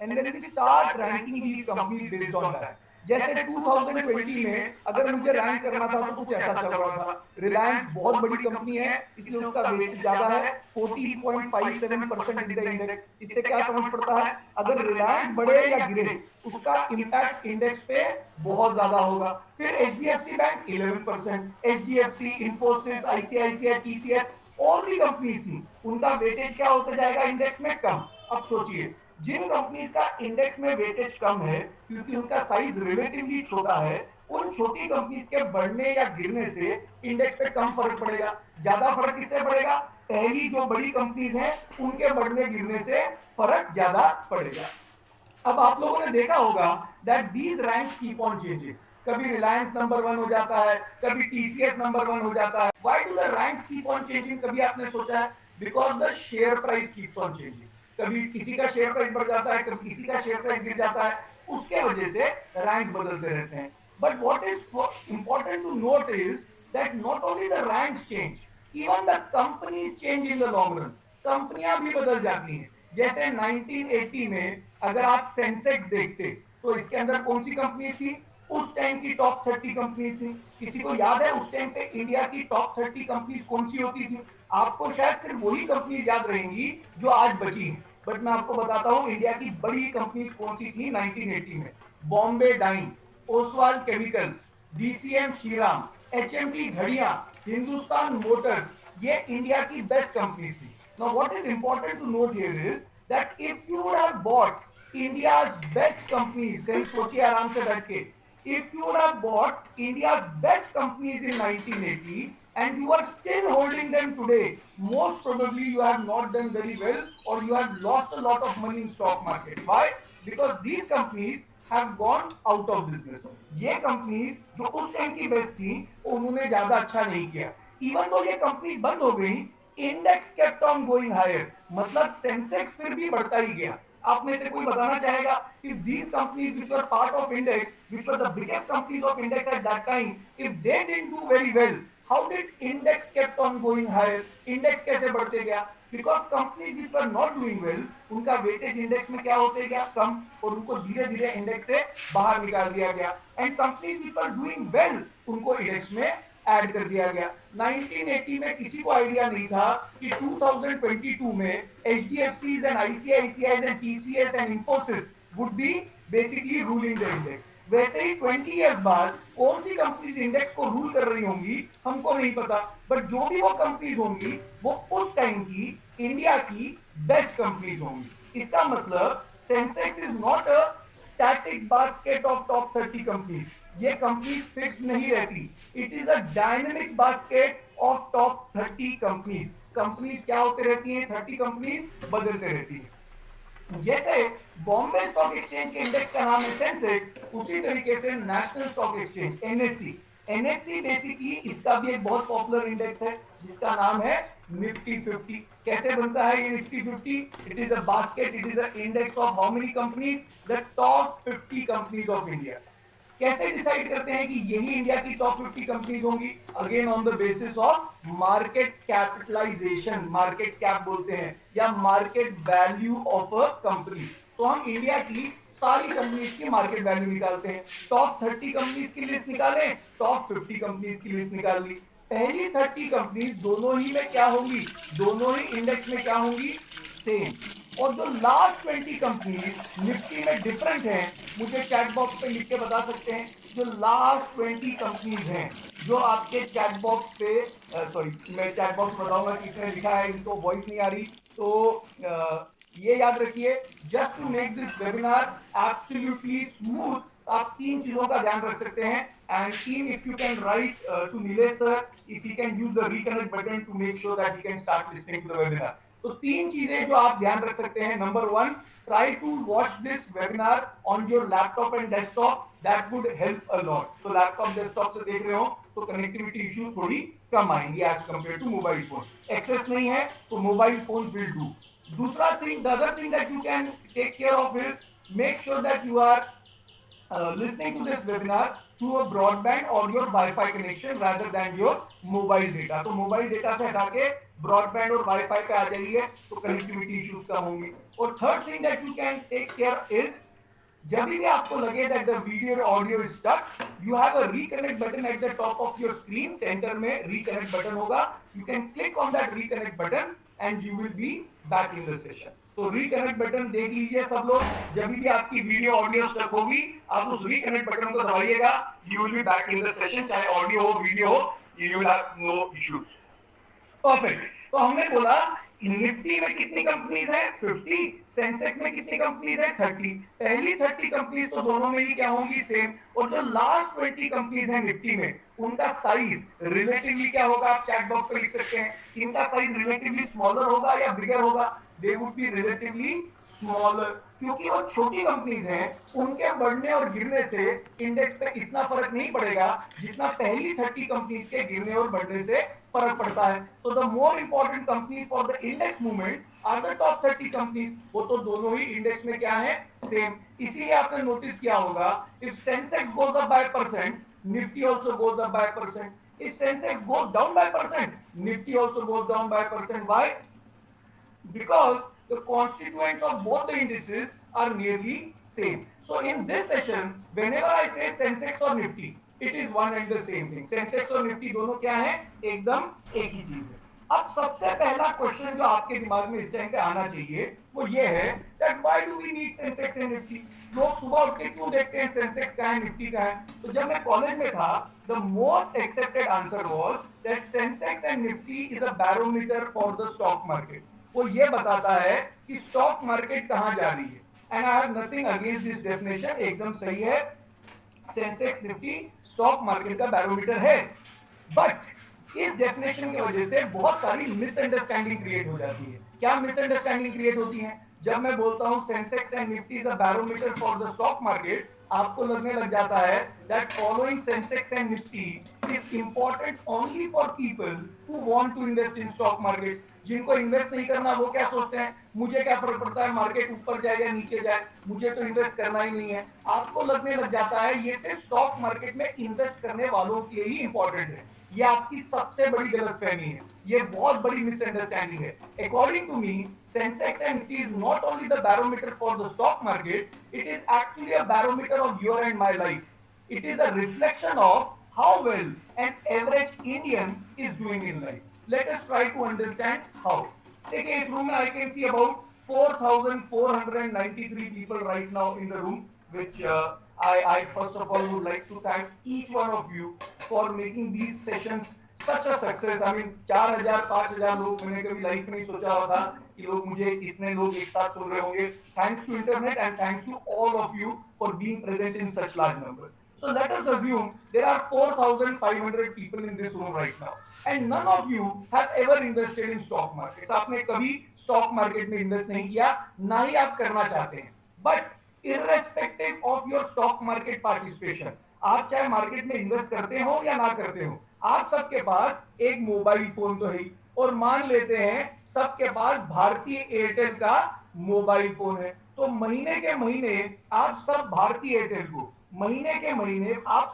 and then we start ranking these companies based on that. जैसे 2020 में अगर मुझे रैंक करना था तो कुछ ऐसा चल रहा था। रिलायंस बहुत बड़ी कंपनी है, इसलिए उसका वेट ज्यादा है, 14.57% इन द इंडेक्स। इससे क्या समझ पड़ता है, अगर रिलायंस बढ़े या गिरे उसका इंपैक्ट इंडेक्स पे बहुत ज्यादा होगा। फिर HDFC bank 11%, HDFC, Infosys, ICICI, TCS और भी कंपनीज थी, उनका वेटेज क्या होता जाएगा इंडेक्स में, कम। अब सोचिए, जिन कंपनीज का इंडेक्स में वेटेज कम है क्योंकि उनका साइज रिलेटिवली छोटा है, उन छोटी कंपनीज के बढ़ने या गिरने से इंडेक्स पे कम फर्क पड़ेगा। ज्यादा फर्क किससे पड़ेगा, पहली जो बड़ी कंपनीज हैं उनके बढ़ने गिरने से फर्क ज्यादा पड़ेगा। अब आप लोगों ने देखा होगा that these ranks keep on changing. कभी रिलायंस नंबर 1 हो जाता है, कभी टीसीएस नंबर 1 हो जाता है। Why do the ranks keep on changing, कभी आपने सोचा है? Because the share price keeps on changing. कभी किसी का शेयर प्राइस बढ़ जाता है, कभी किसी का शेयर प्राइस गिर जाता है, उसके वजह से रैंक बदलते रहते हैं। But what is important to note is that not only the ranks change, even the companies change in the long run. कंपनियां भी बदल जाती हैं। जैसे 1980 में अगर आप सेंसेक्स देखते तो इसके अंदर कौन सी कंपनी थी, उस टाइम की टॉप 30 कंपनीज थी। किसी को याद है उस टाइम पे इंडिया की टॉप 30 कंपनीज कौन सी होती थी? आपको शायद सिर्फ वही कंपनीज याद रहेंगी जो आज बची हैं, बट मैं आपको बताता हूं इंडिया की बड़ी कंपनीज कौन सी थी 1980 में। Bombay Dyeing, Oswal chemicals, DCM Shriram, HMT घड़ियां, हिंदुस्तान मोटर्स, ये इंडिया की बेस्ट कंपनीज थी। Now what is important to note here is that if you would have bought India's best companies, कहीं सोचिए आराम से बैठ के, if you would have bought India's best companies in 1980 and you are still holding them today, most probably you have not done very well or you have lost a lot of money in stock market. Why? Because these companies have gone out of business. ये companies जो उस time की best थी उन्होंने ज्यादा अच्छा नहीं किया। Even though ये companies बंद हो गई, index kept on going higher, मतलब सेंसेक्स फिर भी बढ़ता ही गया। आप में से कोई बताना चाहेगा if these companies which were part of index, which were the biggest companies of index at that time, if they didn't do very well, how did index kept on going higher? Index कैसे बढ़ते गया? Because companies which were not doing well, उनका weightage index में क्या होते गया, कम, और उनको धीरे धीरे इंडेक्स से बाहर निकाल दिया गया। And companies which were doing well, उनको इंडेक्स में ऐड कर दिया गया। 1980 में किसी को आइडिया नहीं था कि 2022 में HDFCs and ICICIs and TCS and Infosys would be basically ruling the index। वैसे ही 20 इयर्स बाद कौन सी कंपनीज इंडेक्स को रूल कर रही होंगी हमको नहीं पता, बट जो भी वो कंपनीज होंगी वो उस टाइम की इंडिया की बेस्ट कंपनीज होंगी। इसका मतलब Sensex is not a static basket of top 30 companies. ये कंपनीज फिक्स नहीं रहती, it is a dynamic basket of top 30 companies. Companies क्या होते रहती हैं, 30 कंपनीज बदलते रहती है। जैसे बॉम्बे स्टॉक एक्सचेंज के इंडेक्स का नाम है सेंसेक्स, उसी तरीके से national stock exchange NSC, NSC basically इसका भी एक बहुत पॉपुलर इंडेक्स है जिसका नाम है निफ्टी 50। कैसे बनता है ये Nifty 50? It is a basket, it is a index of how many companies, the top 50 companies of India. कैसे डिसाइड करते हैं कि यही इंडिया की टॉप 50 कंपनीज होंगी? Again on the basis of market capitalisation, market cap बोलते हैं, या market value of a company. तो हम इंडिया की सारी कंपनीज की मार्केट वैल्यू निकालते हैं। टॉप 30 कंपनीज की लिस्ट निकाले, टॉप 50 कंपनीज की लिस्ट निकाल ली। पहली 30 कंपनीज दोनों ही में क्या होंगी, दोनों ही इंडेक्स में क्या होंगी, सेम। और जो लास्ट 20 कंपनीज निफ्टी में डिफरेंट हैं, मुझे चैट बॉक्स पे लिख के बता सकते हैं जो लास्ट 20 कंपनीज हैं जो आपके चैट बॉक्स पे, सॉरी मैं चैट बॉक्स बताऊंगा किसने लिखा है, इनको वॉइस नहीं आ रही तो ये याद रखिए, just to make this webinar absolutely smooth, आप 3 चीजों का ध्यान रख सकते हैं। And team, if you can write to Nilesh sir, if you can use the reconnect button to make sure that you can start listening to the webinar. तो 3 चीजें जो आप ध्यान रख सकते हैं। Number 1, try to watch this webinar on your laptop and desktop, that would help a lot। तो laptop desktop से देख रहे हो तो कनेक्टिविटी इश्यूज थोड़ी कम आएंगी as compare to mobile phone. Access नहीं है तो मोबाइल फोन विल डू। दूसरा thing, the other thing that you can take care of is make sure that you are listening to this webinar through a broadband or your Wi-Fi connection rather than your mobile data। तो mobile data से हटा के broadband और wifi पे आ जाइए तो connectivity issues कम होंगी। और third thing that you can take care is, जब भी आपको लगे that the video audio is stuck, you have a reconnect button at the top of your screen, centre में रिकनेक्ट बटन होगा, you can click on that reconnect button and you will be back in the session. तो reconnect button देख लीजिए सब लोग, जब भी आपकी वीडियो ऑडियो स्टक होगी आप उस रिकनेक्ट बटन को दबाइएगा, you will be back in the session, चाहे ऑडियो हो वीडियो हो, you will have no issues. Perfect. तो हमने बोला निफ्टी में कितनी कंपनीज हैं 50, सेंसेक्स में कितनी कंपनीज हैं 30। पहली 30 कंपनीज तो दोनों में ही क्या होंगी सेम, और जो लास्ट 20 कंपनीज हैं निफ्टी में उनका साइज रिलेटिवली क्या होगा, आप चैट बॉक्स पे लिख सकते हैं, इनका साइज रिलेटिवली स्मॉलर होगा या बिगर होगा, they would be relatively smaller, क्योंकि वो छोटी कंपनीज हैं, उनके बढ़ने और गिरने से इंडेक्स पे इतना फर्क नहीं पड़ेगा जितना पहली 30 कंपनीज के गिरने और बढ़ने से फर्क पड़ता है। So the more important companies for the index movement are the top 30 companies, वो तो दोनों ही इंडेक्स में क्या है सेम। इसीलिए आपने नोटिस किया होगा, if Sensex goes up by percent, Nifty also goes up by percent, if Sensex goes down by percent, Nifty also goes down by percent. Why? Because the constituents of both the indices are nearly same. So in this session, whenever I say Sensex or Nifty, it is one and the same thing. Sensex और Nifty दोनों क्या है, एकदम एक ही चीज है। अब सबसे पहला क्वेश्चन जो आपके दिमाग में इस टाइम पे आना चाहिए वो ये है that why do we need Sensex and Nifty? लोग सुबह उठ के क्यों देखते हैं सेंसेक्स का है निफ्टी का है? तो जब मैं कॉलेज में था, the most accepted answer was that Sensex and Nifty is a barometer for the stock market. वो ये बताता है कि स्टॉक मार्केट कहां जा रही है। And I have nothing against this definition, एकदम सही है, सेंसेक्स निफ्टी स्टॉक मार्केट का बैरोमीटर है। बट इस डेफिनेशन की वजह से बहुत सारी मिसअंडरस्टैंडिंग क्रिएट हो जाती है। क्या मिसअंडरस्टैंडिंग क्रिएट होती है? जब मैं बोलता हूं Sensex and Nifty is a barometer for the stock market, आपको लगने लग जाता है that following Sensex and Nifty is important only for people who want to invest in stock markets. जिनको इन्वेस्ट नहीं करना वो क्या सोचते हैं, मुझे क्या फर्क पड़ता है मार्केट ऊपर जाए या नीचे जाए, मुझे तो इन्वेस्ट करना ही नहीं है। आपको लगने लग जाता है ये सिर्फ स्टॉक मार्केट में इन्वेस्ट करने वालों के लिए ही इंपॉर्टेंट है। ये आपकी सबसे बड़ी गलतफहमी है, ये बहुत बड़ी मिसअंडरस्टैंडिंग है। According to me, Sensex and Nifty is not only the barometer for the stock market, it is actually a barometer of your and my life. It is a reflection of how well an average Indian is doing in life. Let us try to understand how. देखिए इस room में I can see about 4,493 people right now in the room, which I first of all would like to thank each one of you for making these sessions such a success. I mean 4,000 5,000 लोग मैंने कभी life में नहीं सोचा होता कि लोग मुझे इतने लोग एक साथ सुन रहे होंगे। Thanks to internet and thanks to all of you for being present in such large numbers. So let us assume there are 4,500 people in this room right now, and none of you have ever invested in stock markets. आपने कभी stock market में invest नहीं किया, ना ही आप करना चाहते हैं। But irrespective of your stock market participation, आप चाहे मार्केट में इन्वेस्ट करते हो या ना करते हो, आप सबके पास एक मोबाइल फोन तो है, और मान लेते हैं सबके पास भारतीय एयरटेल का मोबाइल फोन है। तो महीने के महीने आप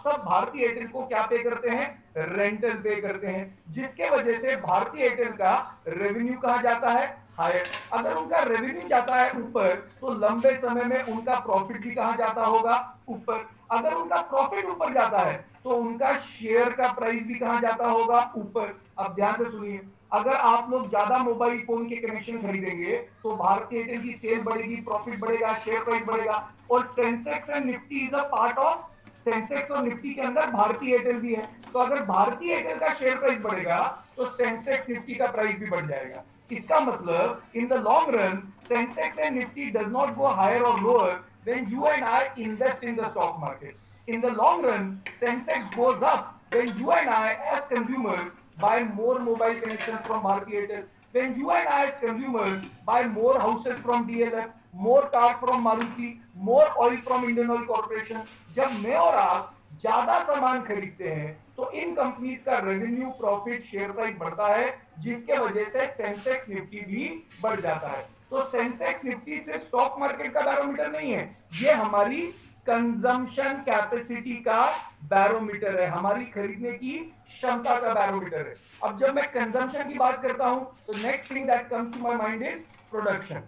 सब भारतीय एयरटेल को क्या पे करते हैं, रेंटल पे करते हैं, जिसके वजह से भारतीय एयरटेल का रेवेन्यू कहां जाता है, हायर। अगर उनका रेवेन्यू जाता है ऊपर तो लंबे समय में उनका प्रॉफिट भी कहां जाता होगा, ऊपर। अगर उनका प्रॉफिट ऊपर जाता है तो उनका शेयर का प्राइस भी कहां जाता होगा, ऊपर। अब ध्यान से सुनिए, अगर आप लोग ज्यादा मोबाइल फोन के कनेक्शन खरीदेंगे तो भारतीय एयरटेल की सेल बढ़ेगी, प्रॉफिट बढ़ेगा, शेयर प्राइस बढ़ेगा। और Sensex and Nifty is a part of, Sensex और निफ्टी के अंदर भारतीय एयरटेल भी है। तो अगर भारतीय एयरटेल का शेयर प्राइस बढ़ेगा तो सेंसेक्स निफ्टी का प्राइस भी बढ़ जाएगा। इसका मतलब in the long run Sensex and Nifty does not go higher और lower when you and I invest in the stock market. In the long run, Sensex goes up when you and I as consumers buy more mobile connections from Bharti Airtel, when you and I as consumers buy more houses from DLF, more cars from Maruti, more oil from Indian Oil Corporation. जब मैं और आप ज्यादा सामान खरीदते हैं तो इन companies का रेवेन्यू, प्रॉफिट, शेयर प्राइस बढ़ता है, जिसके वजह से सेंसेक्स निफ्टी भी बढ़ जाता है। तो सेंसेक्स निफ्टी से स्टॉक मार्केट का बैरोमीटर नहीं है, ये हमारी कंजम्पशन कैपेसिटी का बैरोमीटर है, हमारी खरीदने की क्षमता का बैरोमीटर है। अब जब मैं कंजम्पशन की बात करता हूं तो next thing that comes to my mind is production.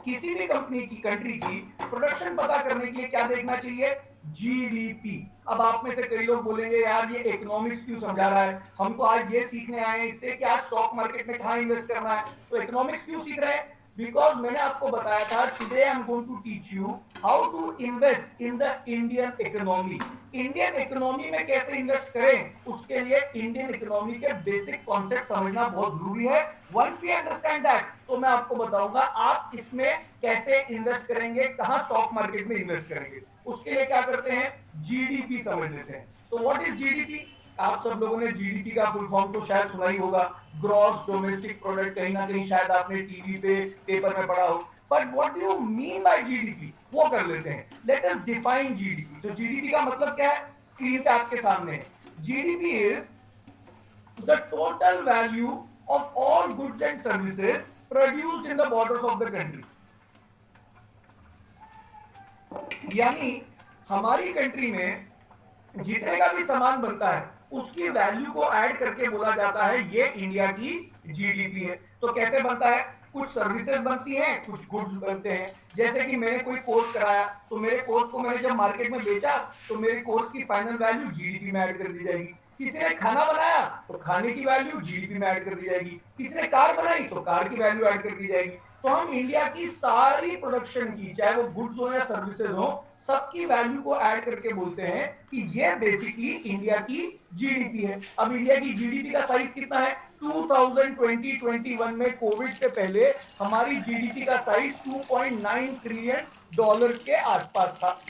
किसी भी कंपनी की, कंट्री की प्रोडक्शन पता करने के लिए क्या देखना चाहिए? जीडीपी। अब आप में से कई लोग बोलेंगे यार ये इकोनॉमिक्स क्यों समझा रहा है, हम तो आज ये सीखने आए हैं, इससे क्या स्टॉक मार्केट में कहां इन्वेस्ट करना है, तो इकोनॉमिक्स क्यों सीख रहे हैं? बिकॉज मैंने आपको बताया था today I am going to teach you how to invest in the Indian economy. Indian economy में कैसे इन्वेस्ट करें, उसके लिए इंडियन इकोनॉमी के बेसिक कॉन्सेप्ट समझना बहुत जरूरी है। वंस वी अंडरस्टैंड दैट तो मैं आपको बताऊंगा आप इसमें कैसे इन्वेस्ट करेंगे, कहां स्टॉक मार्केट में इन्वेस्ट करेंगे। उसके लिए क्या करते हैं, जीडीपी समझ लेते हैं। तो व्हाट इज जीडीपी? आप सब लोगों ने जीडीपी का फुल फॉर्म तो शायद सुना ही होगा, ग्रॉस डोमेस्टिक प्रोडक्ट, कहीं ना कहीं शायद आपने टीवी पे पेपर में पढ़ा हो। But what do you mean by GDP, वो कर लेते हैं। Let us define GDP. तो जीडीपी का मतलब क्या है, स्क्रीन पे आपके सामने है। GDP is the total value of all goods and services produced in the borders of the country. यानी हमारी कंट्री में जितने का भी सामान बनता है उसकी वैल्यू को ऐड करके बोला जाता है ये इंडिया की जीडीपी है। तो कैसे बनता है, कुछ सर्विसेज बनती हैं, कुछ गुड्स बनते हैं। जैसे कि मैंने कोई कोर्स कराया तो मेरे कोर्स को मैंने जब मार्केट में बेचा तो मेरे कोर्स की फाइनल वैल्यू जीडीपी में ऐड कर दी जाएगी। किसी ने खाना बनाया तो खाने की वैल्यू जीडीपी में ऐड कर दी जाएगी। किसी ने कार बनाई तो कार की वैल्यू ऐड कर दी जाएगी। तो हम इंडिया की सारी प्रोडक्शन की, चाहे वो गुड्स हो या सर्विसेज हो, सबकी वैल्यू को ऐड करके बोलते हैं कि ये बेसिकली इंडिया की जीडीपी है। अब इंडिया की जीडीपी का साइज कितना है? 2020-21 में कोविड से पहले हमारी जीडीपी का साइज 2.9 ट्रिलियन डॉलर्स के आसपास था।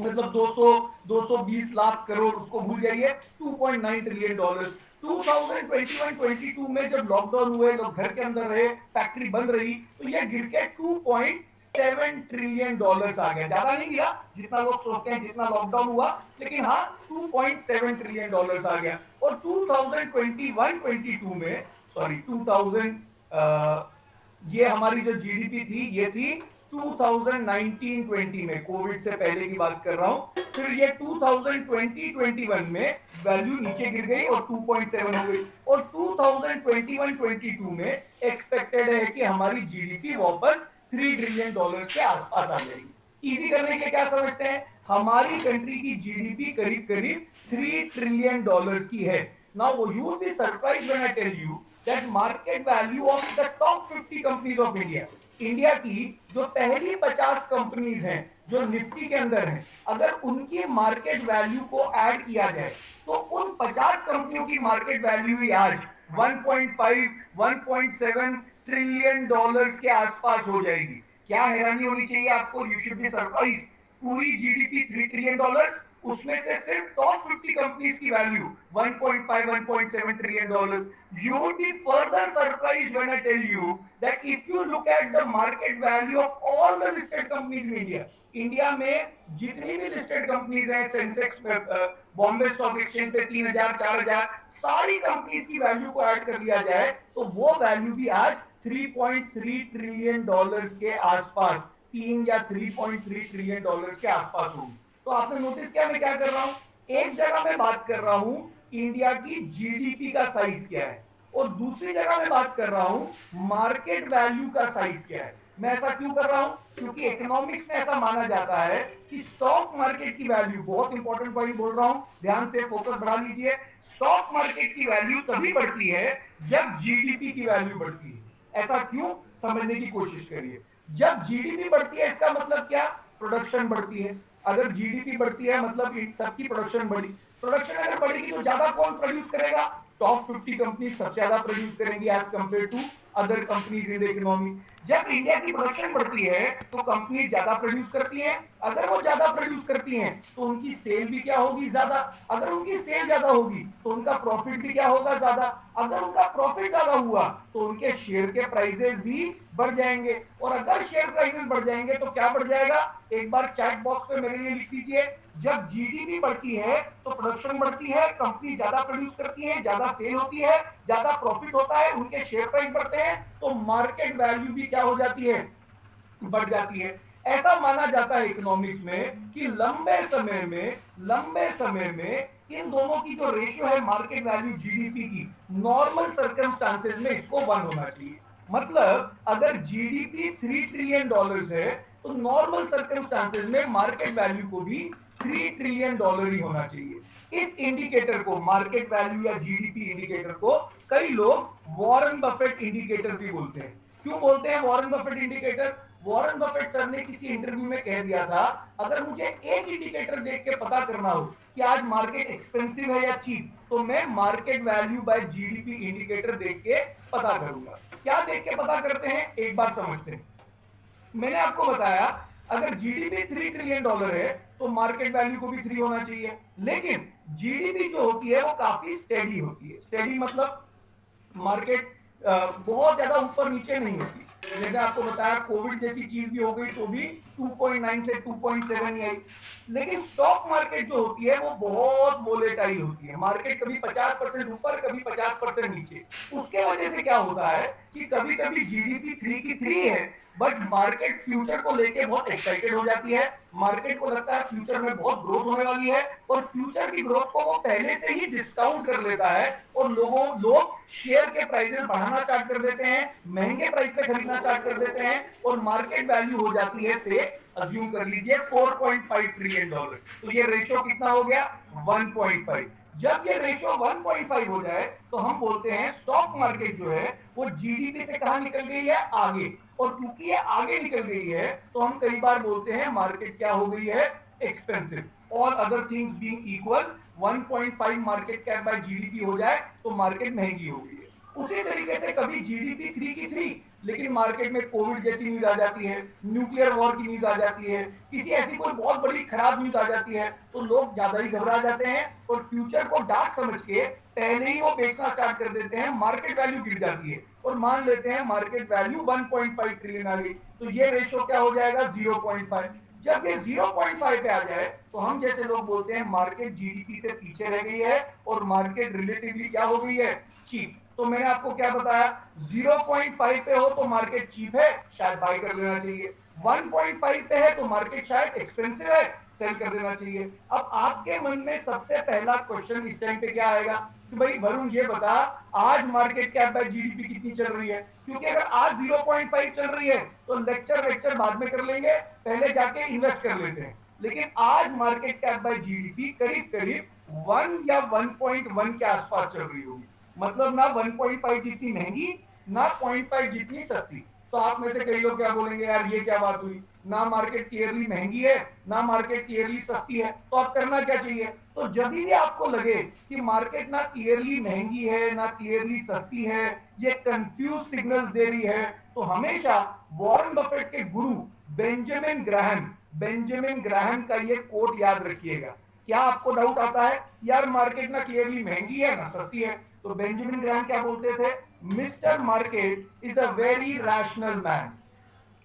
मतलब 220 लाख करोड़, उसको भूल जाइए, 2.9 ट्रिलियन डॉलर्स। 2021-22 में जब लॉकडाउन हुए, लोग घर के अंदर रहे, फैक्ट्री बंद रही, तो ये गिर के 2.7 ट्रिलियन डॉलर्स आ गया। ज्यादा नहीं गिरा जितना लोग सोचते हैं, जितना लॉकडाउन हुआ, लेकिन हाँ 2.7 ट्रिलियन डॉलर्स आ गया। और 2021-22 में, सॉरी 2000 ये हमारी जो जीडीपी थी ये थी 2019-20 में, कोविड से पहले की बात कर रहा हूं। फिर ये 2020-21 में वैल्यू नीचे गिर गई और 2.7 हो गई। और 2021-22 में एक्सपेक्टेड है कि हमारी जीडीपी वापस 3 ट्रिलियन डॉलर्स के आसपास आ जाएगी। इजी करने के लिए क्या समझते हैं, हमारी कंट्री की जीडीपी करीब करीब 3 ट्रिलियन डॉलर्स की है। Now you will be surprised when I tell you that market value of the top 50 companies of India, India की जो पहली 50 कंपनीज हैं जो निफ्टी के अंदर हैं, अगर उनकी मार्केट वैल्यू को ऐड किया जाए तो उन 50 कंपनियों की मार्केट वैल्यू ही आज 1.5-1.7 ट्रिलियन डॉलर्स के आसपास हो जाएगी। क्या हैरानी होनी चाहिए आपको, यू शुड बी सरप्राइज्ड। पूरी जीडीपी 3 ट्रिलियन डॉलर्स, उसमें से सिर्फ टॉप 50 कंपनीज की value 1.5-1.7 trillion dollars. You would be further surprised when I tell you that if you look at the market value of all the listed companies in India, India में जितनी भी listed companies हैं, Sensex में, Bombay stock exchange पे 3000-4000, सारी companies की value को add कर लिया जाए तो वो वैल्यू भी आज 3.3 ट्रिलियन डॉलर्स के आसपास, 3 या 3.3 ट्रिलियन डॉलर्स के आसपास होगी। तो आपने नोटिस किया मैं क्या कर रहा हूं, एक जगह मैं बात कर रहा हूं इंडिया की जीडीपी का साइज क्या है, और दूसरी जगह मैं बात कर रहा हूं मार्केट वैल्यू का साइज क्या है। मैं ऐसा क्यों कर रहा हूं, क्योंकि इकोनॉमिक्स में ऐसा माना जाता है कि स्टॉक मार्केट की वैल्यू, बहुत इंपॉर्टेंट पॉइंट बोल रहा हूं, ध्यान से फोकस बढ़ा लीजिए, स्टॉक मार्केट की वैल्यू तभी बढ़ती है जब जीडीपी की वैल्यू बढ़ती है। ऐसा क्यों, समझने की कोशिश करिए। जब जीडीपी बढ़ती है इसका मतलब क्या, प्रोडक्शन बढ़ती है। अगर जीडीपी बढ़ती है मतलब सबकी प्रोडक्शन बढ़ी, प्रोडक्शन अगर बढ़ेगी तो ज्यादा कौन प्रोड्यूस करेगा, टॉप 50 कंपनी सबसे ज्यादा प्रोड्यूस करेंगी as compare to other companies in the economy. जब इंडिया की प्रोडक्शन बढ़ती है तो कंपनी ज्यादा प्रोड्यूस करती हैं, अगर वो ज्यादा प्रोड्यूस करती हैं तो उनकी सेल भी क्या होगी, ज्यादा। अगर उनकी सेल ज्यादा होगी तो उनका प्रॉफिट भी क्या होगा, ज्यादा। अगर उनका प्रॉफिट ज्यादा हुआ तो उनके शेयर के प्राइसेस भी बढ़ जाएंगे, और अगर शेयर प्राइसेस बढ़ जाएंगे तो क्या बढ़ जाएगा, एक बार चैट बॉक्स पे मेरे लिए लिख दीजिए, जब जीडीपी बढ़ती है तो प्रोडक्शन बढ़ती है, कंपनी ज्यादा प्रोड्यूस करती है, ज्यादा सेल होती है, ज्यादा प्रॉफिट होता है, उनके शेयर प्राइस बढ़ते हैं, तो मार्केट वैल्यू भी क्या हो जाती है, बढ़ जाती है। ऐसा माना जाता है इकोनॉमिक्स में कि लंबे समय में इन दोनों की जो रेशियो है मार्केट वैल्यू जीडीपी की, नॉर्मल सर्कमस्टांसेस में इसको 1 होना चाहिए। मतलब अगर जीडीपी $3 ट्रिलियन है तो नॉर्मल सर्कमस्टांसेस में मार्केट वैल्यू को भी $3 ट्रिलियन ही होना चाहिए। इस इंडिकेटर को, मार्केट वैल्यू या जीडीपी इंडिकेटर को, कई लोग वॉरेन बफेट इंडिकेटर भी बोलते हैं। क्यों बोलते हैं Warren Buffett indicator? Warren Buffett sir ने किसी इंटरव्यू में कह दिया था, अगर मुझे एक इंडिकेटर देख के पता करना हो कि आज मार्केट एक्सपेंसिव है या चीप, तो मैं market value by GDP indicator देख के पता करूंगा। क्या देख के पता करते हैं, एक बार समझते हैं। मैंने आपको बताया अगर जीडीपी $3 ट्रिलियन है तो मार्केट वैल्यू को भी 3 होना चाहिए, लेकिन जीडीपी जो होती है वो काफी स्टेडी होती है। स्टेडी मतलब मार्केट बहुत ज्यादा ऊपर नीचे नहीं होती। जैसे आपको बताया कोविड जैसी चीज भी हो गई तो भी 2.9 से 2.7 ही आई। लेकिन स्टॉक मार्केट जो होती है वो बहुत वोलेटाइल होती है। मार्केट कभी 50% ऊपर, कभी 50% नीचे। उसके वजह से क्या होता है कि कभी कभी जीडीपी 3 की 3 है, बट मार्केट फ्यूचर को लेके बहुत एक्साइटेड हो जाती है। मार्केट को लगता है फ्यूचर में बहुत ग्रोथ होने वाली है और फ्यूचर की ग्रोथ को वो पहले से ही डिस्काउंट कर लेता है और लोग शेयर के प्राइसेस बढ़ाना स्टार्ट कर देते हैं, महंगे प्राइस पे खरीदना स्टार्ट कर देते हैं और मार्केट वैल्यू हो जाती है, से अज्यूम कर लीजिए $4.5 ट्रिलियन। तो ये रेशियो कितना हो गया? 1.5। जब ये रेशियो 1.5 हो जाए तो हम बोलते हैं स्टॉक मार्केट जो है वो जीडीपी से कहां निकल गई है? आगे। और क्योंकि ये आगे निकल गई है तो हम कई बार बोलते हैं मार्केट क्या हो गई है? Expensive. All other things being equal, 1.5 market cap by GDP हो जाए तो मार्केट महंगी हो गई है। उसी तरीके से कभी जीडीपी 3 की 3, लेकिन मार्केट में कोविड जैसी न्यूज आ जाती है, न्यूक्लियर वॉर की न्यूज आ जाती है, किसी ऐसी कोई बहुत बड़ी खराब न्यूज आ जाती है तो लोग ज्यादा ही घबरा जाते हैं और फ्यूचर को डार्क समझ के पहले ही वो बेचना स्टार्ट कर देते हैं। मार्केट वैल्यू गिर जाती है और मान लेते हैं मार्केट वैल्यू 1.5 ट्रिलियन आ गई, तो ये रेशियो क्या हो जाएगा? 0.5। जब ये 0.5 पे आ जाए तो हम जैसे लोग बोलते हैं मार्केट जीडीपी से पीछे रह गई है और मार्केट रिलेटिवली क्या हो गई है? चीप। तो मैंने आपको क्या बताया? 0.5 पे हो तो मार्केट चीप है, शायद बाय कर लेना चाहिए। 1.5 पे है तो मार्केट शायद एक्सपेंसिव है, सेल कर देना चाहिए। अब आपके मन में सबसे पहला क्वेश्चन इस टाइम पे क्या आएगा कि भाई वरुण ये बता, आज मार्केट कैप बाय जीडीपी कितनी चल रही है? क्योंकि अगर आज 0.5 चल रही है तो लेक्चर बाद में कर लेंगे, पहले जाके इन्वेस्ट कर लेते हैं। लेकिन आज मार्केट कैप बाय जीडीपी करीब करीब 1 या 1.1 के आसपास चल रही होगी। मतलब ना 1.5 जितनी महंगी, ना 0.5 जितनी सस्ती। तो आप में से कई लोग क्या बोलेंगे, यार ये क्या बात हुई, ना मार्केट क्लियरली महंगी है ना मार्केट क्लियरली सस्ती है, तो आप करना क्या चाहिए? तो जब भी आपको लगे कि मार्केट ना क्लियरली महंगी है ना क्लियरली सस्ती है, ये कंफ्यूज सिग्नल्स दे रही है, तो हमेशा वॉरेन बफेट के गुरु बेंजामिन ग्राहम का ये कोट याद रखिएगा। क्या आपको डाउट आता है यार मार्केट ना क्लियरली महंगी है ना सस्ती है, तो बेंजामिन ग्राहम क्या बोलते थे? Mister market is a very rational man.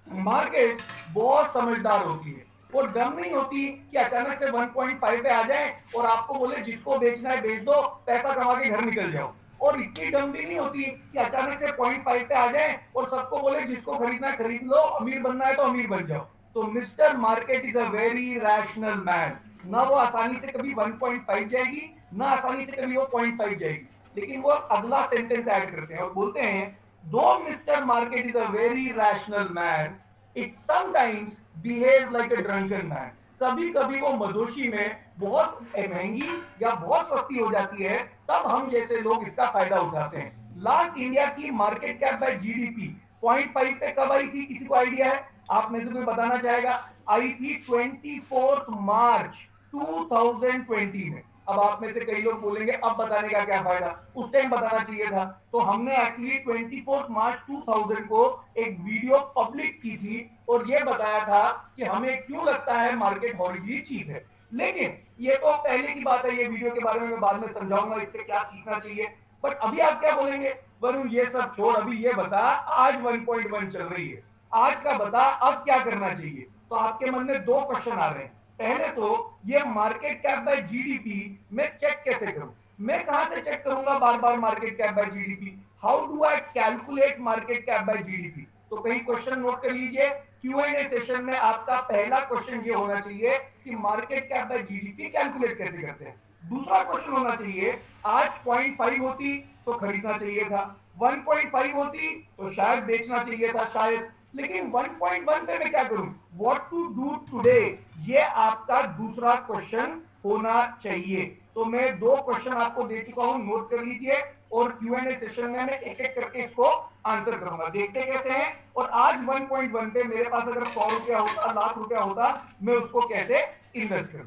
Market बहुत समझदार होती है, वो डम नहीं होती कि अचानक से 1.5 पे आ जाए और आपको बोले जिसको बेचना है बेच दो, पैसा कमा के घर निकल जाओ। और इतनी डम भी नहीं होती कि अचानक से 0.5 पे आ जाए और सबको बोले जिसको खरीदना है खरीद लो, अमीर बनना है तो अमीर बन जाओ। तो mister market is a very rational man. ना वो आसानी से कभी 1.5 जाएगी, ना आसानी से कभी वो 0.5 जाएगी, लेकिन वो अगला सेंटेंस ऐड करते हैं और बोलते हैं, दो mister market is a very rational man, it sometimes behaves like a drunken man. कभी कभी वो मदोशी में बहुत महंगी या बहुत सस्ती हो जाती है, तब हम जैसे लोग इसका फायदा उठाते हैं। लास्ट इंडिया की मार्केट कैप बाय जीडीपी 0.5 पे कब आई थी? किसी को आइडिया है? आप में से कोई बताना चाहेगा? आई थी 24 मार्च 2020 में। अब आप में से कई लोग बोलेंगे अब बताने का क्या फायदा, उस टाइम बताना चाहिए था। तो हमने एक्चुअली 24 मार्च 2000 को एक वीडियो पब्लिक की थी और ये बताया था कि हमें क्यों लगता है मार्केट हॉरिबली चीप है। लेकिन ये तो पहले की बात है, ये वीडियो के बारे में मैं बाद में समझाऊंगा इससे क्या सीखना चाहिए। बट अभी आप क्या बोलेंगे, वरुण ये सब छोड़, अभी ये बता आज 1.1 चल रही है, आज का बता अब क्या करना चाहिए। तो आपके मन में दो क्वेश्चन आ रहे हैं। पहले तो ये मार्केट कैप बाय जीडीपी मैं चेक कैसे करूं? मैं कहां से चेक करूंगा बार बार market cap by GDP? How do I calculate market cap by GDP? तो कहीं क्वेश्चन नोट कर लीजिए, Q&A सेशन में आपका पहला क्वेश्चन ये होना चाहिए कि market cap by GDP calculate कैसे करते हैं। दूसरा क्वेश्चन होना चाहिए, आज 0.5 होती तो खरीदना चाहिए था, 1.5 होती तो शायद बेचना चाहिए था शायद, लेकिन 1.1 पे मैं क्या करूं, व्हाट टू डू टुडे, ये आपका दूसरा क्वेश्चन होना चाहिए। तो मैं 2 क्वेश्चन आपको दे चुका हूं, नोट कर लीजिए, और Q&A सेशन में मैं एक एक करके इसको आंसर करूंगा, देखते कैसे हैं। और आज 1.1 पे मेरे पास अगर 100 रुपया होता, लाख रुपया होता, मैं उसको कैसे इन्वेस्ट करूं।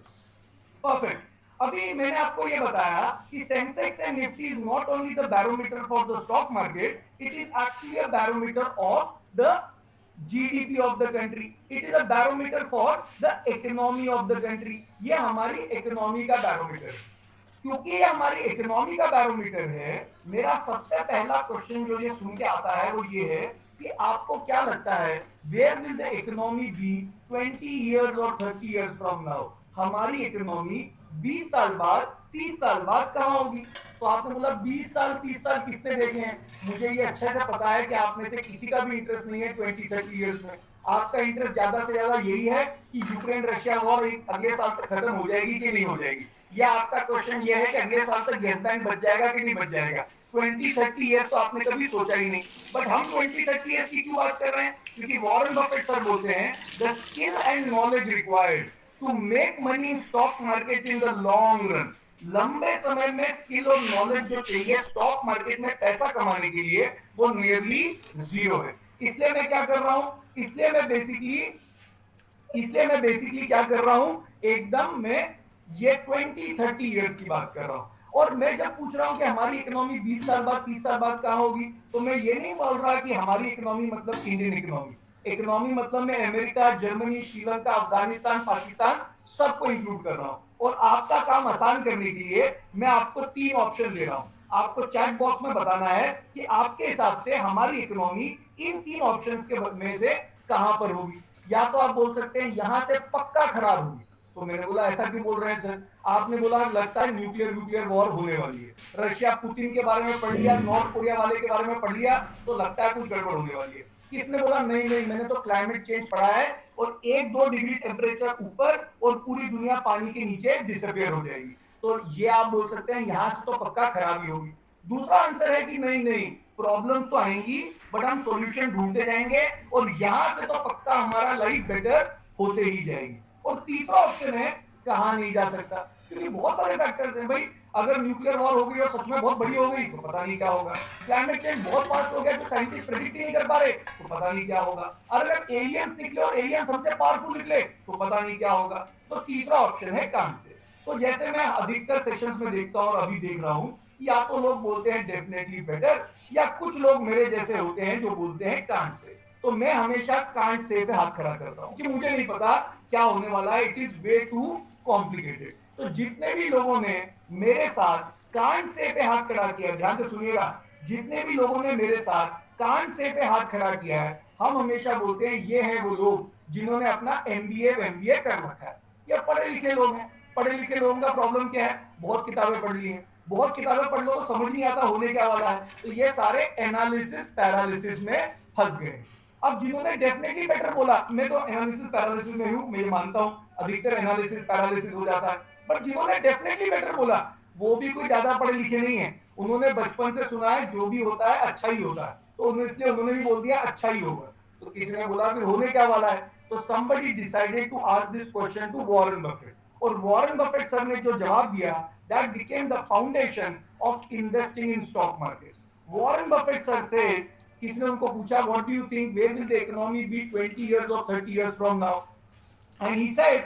परफेक्ट। अभी मैंने आपको ये बताया कि Sensex and Nifty is not only the barometer for the stock market, it is actually a barometer of the GDP of the country. It is a barometer for the economy of the country. ये हमारी economy का barometer है। क्योंकि ये हमारी economy का barometer है, मेरा सबसे पहला क्वेश्चन जो ये सुन के आता है वो ये है कि आपको क्या लगता है, where will the economy be 20 years और 30 years from now? हमारी इकोनॉमी 20 साल बाद, 30 साल बाद कहाँ होगी? तो आपने बोला 20 साल 30 साल किसने देखे हैं? मुझे ये अच्छे से पता है कि आप में से किसी का भी इंटरेस्ट नहीं है 20-30 इयर्स में। आपका इंटरेस्ट ज्यादा से ज्यादा यही है कि यूक्रेन रशिया वॉर अगले साल तक खत्म हो जाएगी कि नहीं हो जाएगी, या आपका क्वेश्चन ये है कि अगले साल तक गैस बैंक बच जाएगा कि नहीं बच जाएगा। 20-30 इयर्स तो आपने कभी सोचा ही नहीं, बट हम 20-30 इयर्स की क्यों बात कर रहे हैं? क्योंकि वॉरेन बफेट सर बोलते हैं the skill and knowledge required to make money in stock market in the long run, लंबे समय में स्किल और नॉलेज जो चाहिए स्टॉक मार्केट में पैसा कमाने के लिए, वो नियरली जीरो है। इसलिए मैं क्या कर रहा हूं, इसलिए मैं बेसिकली क्या कर रहा हूं, एकदम मैं ये 20-30 इयर्स की बात कर रहा हूं। और मैं जब पूछ रहा हूं कि हमारी इकोनॉमी 20 साल बाद 30 साल बाद कहां होगी, तो मैं ये नहीं बोल रहा कि हमारी इकोनॉमी मतलब इंडियन इकोनॉमी, इकोनॉमी मतलब मैं अमेरिका, जर्मनी, श्रीलंका, अफगानिस्तान, पाकिस्तान सबको इंक्लूड कर रहा हूं। और आपका काम आसान करने के लिए मैं आपको 3 ऑप्शन दे रहा हूं, आपको चैट बॉक्स में बताना है कि आपके हिसाब से हमारी इकोनॉमी इन 3 ऑप्शंस के में से कहां पर होगी। या तो आप बोल सकते हैं यहां से पक्का खराब होगी, तो मैंने बोला ऐसा क्यों बोल रहे हैं सर? आपने बोला लगता है न्यूक्लियर वॉर होने वाली है, रशिया पुतिन के बारे में पढ़ लिया, नॉर्थ कोरिया वाले के बारे में पढ़ लिया, तो लगता है कुछ गड़बड़ होने वाली है। किसने बोला नहीं मैंने तो क्लाइमेट चेंज पढ़ा है और 1-2 डिग्री टेम्परेचर ऊपर और पूरी दुनिया पानी के नीचे डिसअपियर हो जाएगी, तो ये आप बोल सकते हैं यहां से तो पक्का खराबी होगी। दूसरा आंसर है कि नहीं प्रॉब्लम्स तो आएंगी बट हम सॉल्यूशन ढूंढते जाएंगे और यहां से तो पक्का हमारा लाइफ बेटर होते ही जाएगी। और तीसरा ऑप्शन है कहां नहीं जा सकता, क्योंकि बहुत सारे फैक्टर्स हैं भाई। अगर न्यूक्लियर वॉर हो गई और सच में बहुत बड़ी हो गई तो पता नहीं क्या होगा, क्लाइमेट चेंज बहुत फास्ट हो गया जो साइंटिस्ट प्रेडिक्ट नहीं कर पा रहे तो पता नहीं क्या होगा, अगर एलियंस निकले और एलियंस हमसे पावरफुल निकले तो पता नहीं क्या होगा। तो तीसरा ऑप्शन है कान से। तो जैसे मैं अधिकतर सेशंस में देखता हूं और अभी देख रहा हूं, या तो लोग बोलते हैं डेफिनेटली बेटर, या कुछ लोग मेरे जैसे होते हैं जो बोलते हैं कांट से। तो मैं हमेशा कांट से पे हाथ खड़ा करता हूं कि मुझे नहीं पता क्या होने वाला है, it is way too complicated. तो जितने भी लोगों ने मेरे साथ कांट से पे हाथ खड़ा किया, ध्यान से सुनिएगा, जितने भी लोगों ने मेरे साथ कांट से पे हाथ खड़ा किया है, हम हमेशा बोलते हैं ये हैं वो लोग जिन्होंने अपना एमबीए कर रखा है, ये पढ़े लिखे लोग हैं। पढ़े लिखे लोगों का प्रॉब्लम क्या है, बहुत किताबें पढ़ ली हैं, बहुत किताबें पढ़ लो तो समझ नहीं आता होने क्या वाला है, तो ये सारे एनालिसिस पैरालिसिस में फंस गए। अब जिन्होंने डेफिनेटली बेटर बोला, मैं तो एनालिसिस पैरालिसिस में हूं, मैं ये मानता हूं अधिकतर एनालिसिस पैरालिसिस हो जाता है, बट जिन्होंने डेफिनेटली बेटर बोला वो भी कोई ज्यादा पढ़े लिखे नहीं है, उन्होंने बचपन से सुना है जो भी होता है अच्छा ही होता है, तो इसलिए उन्होंने भी बोल दिया अच्छा ही होगा। तो किसी ने बोला फिर होने क्या वाला है, तो somebody decided to ask this question to Warren Buffett, और वॉरेन बफेट सर ने जो जवाब दिया that became the foundation of investing in stock markets. Warren Buffett sir से किसी ने उनको पूछा what do you think where will the economy be 20 years or 30 years from now, and he said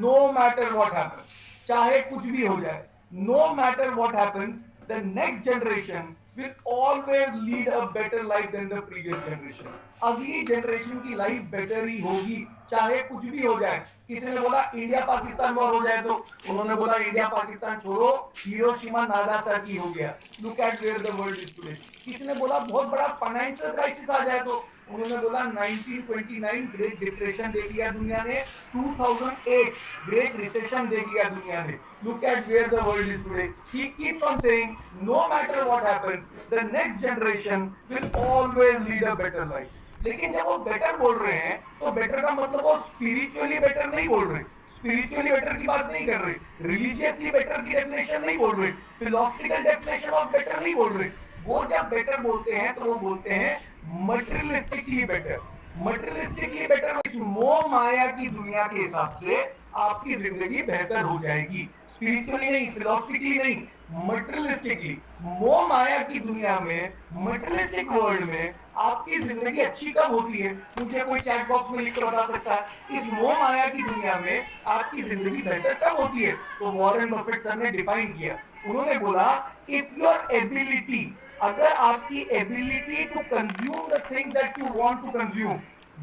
no matter what happens, चाहे कुछ भी हो जाए, no matter what happens, the next generation will always lead a better life than the previous generation. अगली generation की life better ही होगी चाहे कुछ भी हो जाए। किसी ने बोला इंडिया पाकिस्तान वॉर हो जाए, तो उन्होंने बोला इंडिया पाकिस्तान छोड़ो, हिरोशिमा नागासाकी हो गया, look at where the world is today. किसी ने बोला बहुत बड़ा फाइनेंशियल क्राइसिस आ जाए, तो उन्होंने बोला 1929 ग्रेट डिप्रेशन देख लिया दुनिया ने, 2008 ग्रेट रिसेशन देख लिया दुनिया ने, look at where the world is today. He keeps on saying no matter what happens, the next generation will always lead a better life. लेकिन जब वो बेटर बोल रहे हैं तो बेटर का मतलब वो स्पिरिचुअली बेटर नहीं बोल रहे, स्पिरिचुअली बेटर की बात नहीं कर रहे, रिलीजियसली बेटर की डेफिनेशन नहीं बोल रहे, फिलोसफिकल डेफिनेशन ऑफ बेटर नहीं बोल रहे। वो जब बेटर बोलते हैं तो वो बोलते हैं मटेरियलिस्टिकली बेटर। मटेरियलिस्टिकली बेटर इस मोह माया की दुनिया के हिसाब से आपकी जिंदगी बेहतर हो जाएगी, स्पिरिचुअली नहीं, फिलोसफिकली नहीं, मटेरियलिस्टिकली। मोह माया की दुनिया में, मटेरियलिस्टिक वर्ल्ड में आपकी जिंदगी अच्छी कब होती है? मुझे कोई चैट बॉक्स में लिख कर बता सकता है इस मोह माया की दुनिया में आपकी जिंदगी बेहतर कब होती है? तो वॉरेन बफेट सर ने डिफाइन किया, उन्होंने बोला इफ योर एबिलिटी, अगर आपकी ability to consume the things that you want to consume,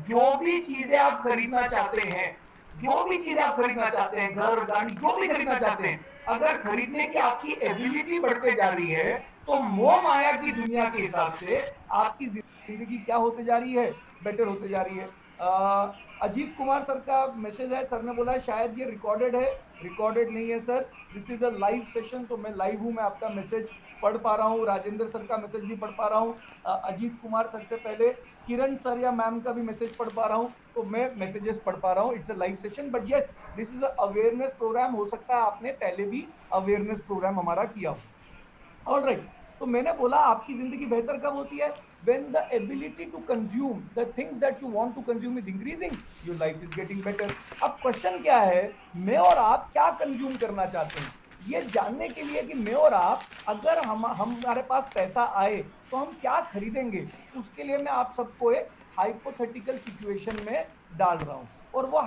जो भी चीजें आप खरीदना चाहते हैं, जो भी चीजें आप खरीदना चाहते हैं, घर गाड़ी जो भी खरीदना चाहते हैं, अगर खरीदने की आपकी एबिलिटी बढ़ते जा रही है तो मोह माया की दुनिया के हिसाब से आपकी जिंदगी क्या होते जा रही है? बेटर होते जा रही है। अजीत कुमार सर का मैसेज है, सर ने बोला है शायद ये रिकॉर्डेड है। रिकॉर्डेड नहीं है sir, this is a live session, तो मैं लाइव हूं, मैं आपका मैसेज पढ़ पा रहा हूँ, राजेंद्र सर का मैसेज भी पढ़ पा रहा हूँ, अजीत कुमार सर से पहले किरण सर या मैम का भी मैसेज पढ़ पा रहा हूँ, तो मैं मैसेजेस पढ़ पा रहा हूँ। It's a live session, but yes this is a awareness programme. हो सकता है आपने पहले भी अवेयरनेस प्रोग्राम हमारा किया हो। ऑलराइट, तो मैंने बोला आपकी जिंदगी बेहतर कब होती है? when the ability to consume the things that you want to consume is increasing, your life is getting better। अब क्वेश्चन क्या है, मैं और आप क्या कंज्यूम करना चाहते हैं? ये जानने के लिए कि मैं और आप, अगर हमारे पास पैसा आए तो हम क्या खरीदेंगे, उसके लिए मैं आप सबको एक हाइपोथेटिकल सिचुएशन में डाल रहा हूँ। और वो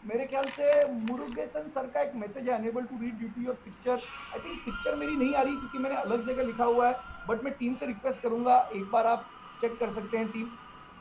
मेरे ख्याल से मुरुगेसन सर का एक मैसेज है, unable to read due to your picture. I think picture मेरी नहीं आ रही क्योंकि मैंने अलग जगह लिखा हुआ है, बट मैं टीम से रिक्वेस्ट करूंगा, एक बार आप चेक कर सकते हैं टीम।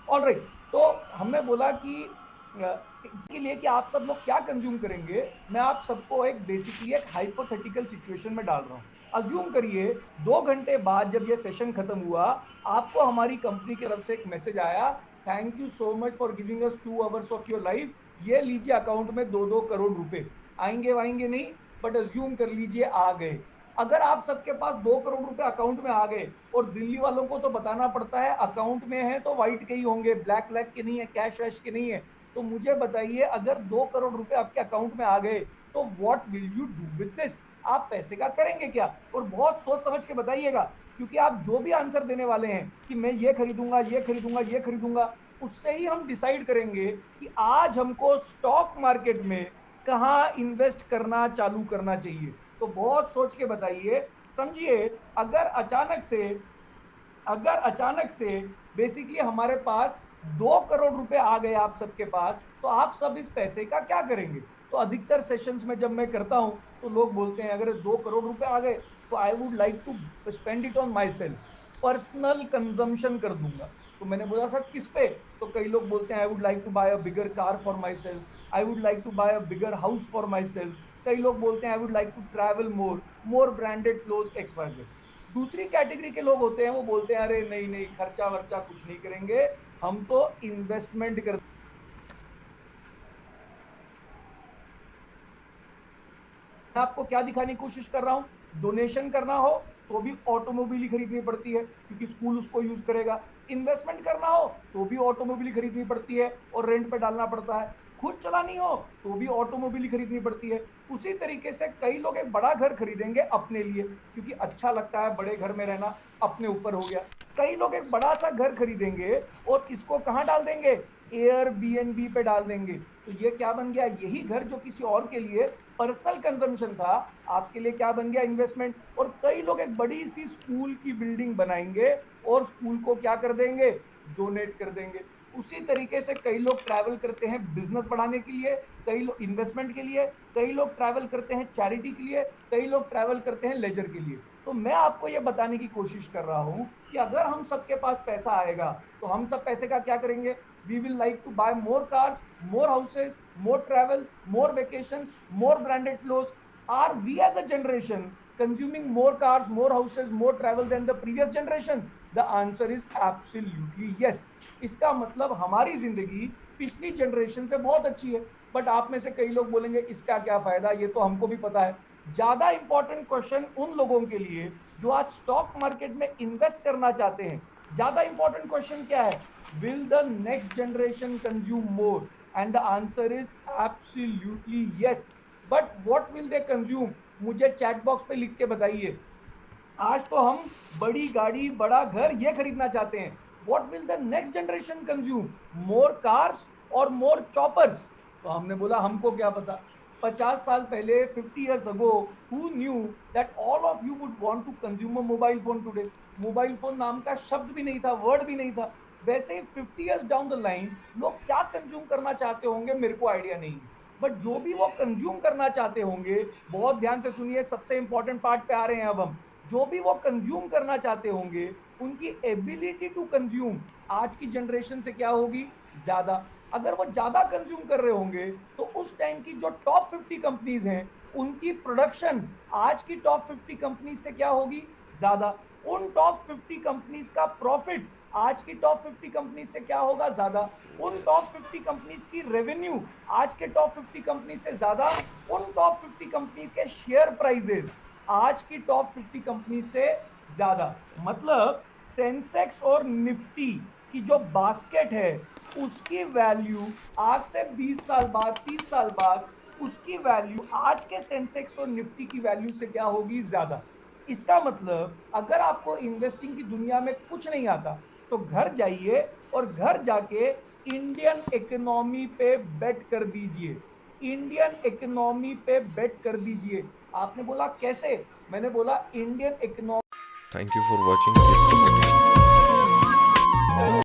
ऑलराइट, तो हमने बोला कि के लिए कि आप सब लोग क्या कंज्यूम करेंगे, मैं आप सबको एक बेसिकली एक हाइपोथेटिकल सिचुएशन में डाल रहा हूँ। अज्यूम करिए 2 घंटे बाद जब ये सेशन खत्म हुआ, आपको हमारी कंपनी की तरफ से एक मैसेज आया, thank you so much for giving us 2 hours of your life, ये लीजिए अकाउंट में 2-2 करोड़ रुपए आएंगे वाएंगे नहीं, बट अज्यूम कर लीजिए आ गए। अगर आप सबके पास 2 करोड़ रुपए अकाउंट में आ गए, और दिल्ली वालों को तो बताना पड़ता है अकाउंट में है तो व्हाइट के ही होंगे, ब्लैक के नहीं है, कैश वैश के नहीं है, तो मुझे बताइए अगर 2 करोड़ रुपए आपके अकाउंट में आ गए तो what will you do with this? आप पैसे का करेंगे क्या? और बहुत सोच समझ के बताइएगा, क्योंकि आप जो भी आंसर देने वाले हैं कि मैं ये खरीदूंगा, ये खरीदूंगा, ये खरीदूंगा, उससे ही हम डिसाइड करेंगे कि आज हमको स्टॉक मार्केट में कहाँ इन्वेस्ट करना चालू करना चाहिए। तो बहुत सोच के बताइए, समझिए, अगर अचानक से बेसिकली हमारे पास 2 करोड़ रुपए आ गए आप सबके पास, तो आप सब इस पैसे का क्या करेंगे? तो अधिकतर सेशंस में जब मैं करता हूं तो लोग बोलते हैं अगर 2 करोड़ रुपए आ गए तो I would like to spend it on myself, personal consumption कर दूंगा। तो मैंने बोला सर किस पे? तो कई लोग बोलते हैं I would like to buy a bigger car for myself, I would like to buy a bigger house for myself, कई लोग बोलते हैं I would like to travel more branded cloth XYZ। दूसरी category के लोग होते हैं, वो बोलते हैं अरे नहीं नहीं, खर्चा वर्चा कुछ नहीं करेंगे, हम तो इन्वेस्टमेंट कर। आपको क्या दिखाने की कोशिश कर रहा हूं, डोनेशन करना हो तो भी ऑटोमोबाइल ही खरीदनी पड़ती है क्योंकि स्कूल उसको यूज करेगा, इन्वेस्टमेंट करना हो तो भी ऑटोमोबाइल खरीदनी पड़ती है और रेंट पे डालना पड़ता है, खुद चलानी हो तो भी ऑटोमोबाइल खरीदनी पड़ती है। उसी तरीके से कई लोग एक बड़ा घर खरीदेंगे अपने लिए क्योंकि अच्छा लगता है बड़े घर में रहना, अपने ऊपर हो गया। कई लोग एक बड़ा सा घर खरीदेंगे और इसको कहाँ डाल देंगे, एयरबीएनबी पे डाल देंगे। तो ये क्या बन गया, यही घर जो किसी और के लिए पर्सनल कंजम्पशन था, आपके लिए क्या बन गया, इन्वेस्टमेंट। और कई लोग एक बड़ी सी स्कूल की बिल्डिंग बनाएंगे और स्कूल को क्या कर देंगे, डोनेट कर देंगे। उसी तरीके से कई लोग ट्रैवल करते हैं बिजनेस बढ़ाने के लिए, कई लोग इन्वेस्टमेंट के लिए, कई लोग ट्रैवल करते हैं चैरिटी के लिए, कई लोग ट्रैवल करते हैं लेजर के लिए। तो मैं आपको ये बताने की कोशिश कर रहा हूं कि अगर हम सबके पास पैसा आएगा तो हम सब पैसे का क्या करेंगे। We will like to buy more cars, more houses, more travel, more vacations, more branded clothes. Are we as a generation consuming more cars, more houses, more travel than the previous generation? The answer is absolutely yes. इसका मतलब हमारी जिंदगी पिछली generation से बहुत अच्छी है। But आप में से कई लोग बोलेंगे इसका क्या फायदा, ये तो हमको भी पता है। ज्यादा इंपॉर्टेंट क्वेश्चन उन लोगों के लिए जो आज स्टॉक मार्केट में इन्वेस्ट करना चाहते हैं, ज्यादा इंपॉर्टेंट क्वेश्चन क्या है, will the next generation consume more, and the answer is absolutely yes. But what will they consume, मुझे चैट बॉक्स पे लिख के बताइए। आज तो हम बड़ी गाड़ी बड़ा घर ये खरीदना चाहते हैं, what will the next generation consume, more cars और मोर चॉपर्स। तो हमने बोला हमको क्या पता, 50 साल पहले 50 years ago who knew that all of you would want to consume a mobile phone today। Mobile phone नाम का शब्द भी नहीं था, वर्ड भी नहीं था। वैसे ही 50 years डाउन द लाइन लोग क्या कंज्यूम करना चाहते होंगे मेरे को आइडिया नहीं है, बट जो भी वो कंज्यूम करना चाहते होंगे, बहुत ध्यान से सुनिए, सबसे इंपॉर्टेंट पार्ट पे आ रहे हैं अब हम, जो भी वो कंज्यूम करना चाहते होंगे उनकी एबिलिटी टू कंज्यूम आज की जनरेशन से क्या होगी, ज्यादा। अगर वो ज्यादा कंज्यूम कर रहे होंगे तो उस टाइम की जो टॉप 50 कंपनीज हैं उनकी प्रोडक्शन आज की टॉप 50 कंपनीज से क्या होगी, ज्यादा। उन टॉप 50 कंपनीज का प्रॉफिट आज की टॉप 50 कंपनीज से क्या होगा, ज्यादा। उन टॉप 50 कंपनीज की रेवेन्यू आज के टॉप 50 कंपनीज से ज्यादा। उन टॉप 50 कंपनी के शेयर प्राइजेस आज की टॉप 50 कंपनी से ज्यादा। मतलब सेंसेक्स और निफ्टी की जो बास्केट है उसकी वैल्यू आज से 20 साल बाद 30 साल बाद उसकी वैल्यू आज के सेंसेक्स और निफ्टी की वैल्यू से क्या होगी, ज्यादा। इसका मतलब अगर आपको इन्वेस्टिंग की दुनिया में कुछ नहीं आता तो घर जाइए और घर जाके इंडियन इकोनॉमी पे बेट कर दीजिए, इंडियन इकोनॉमी पे बेट कर दीजिए। आपने बोला कैसे, मैंने बोला Indian economy. Thank you for watching. Keep supporting.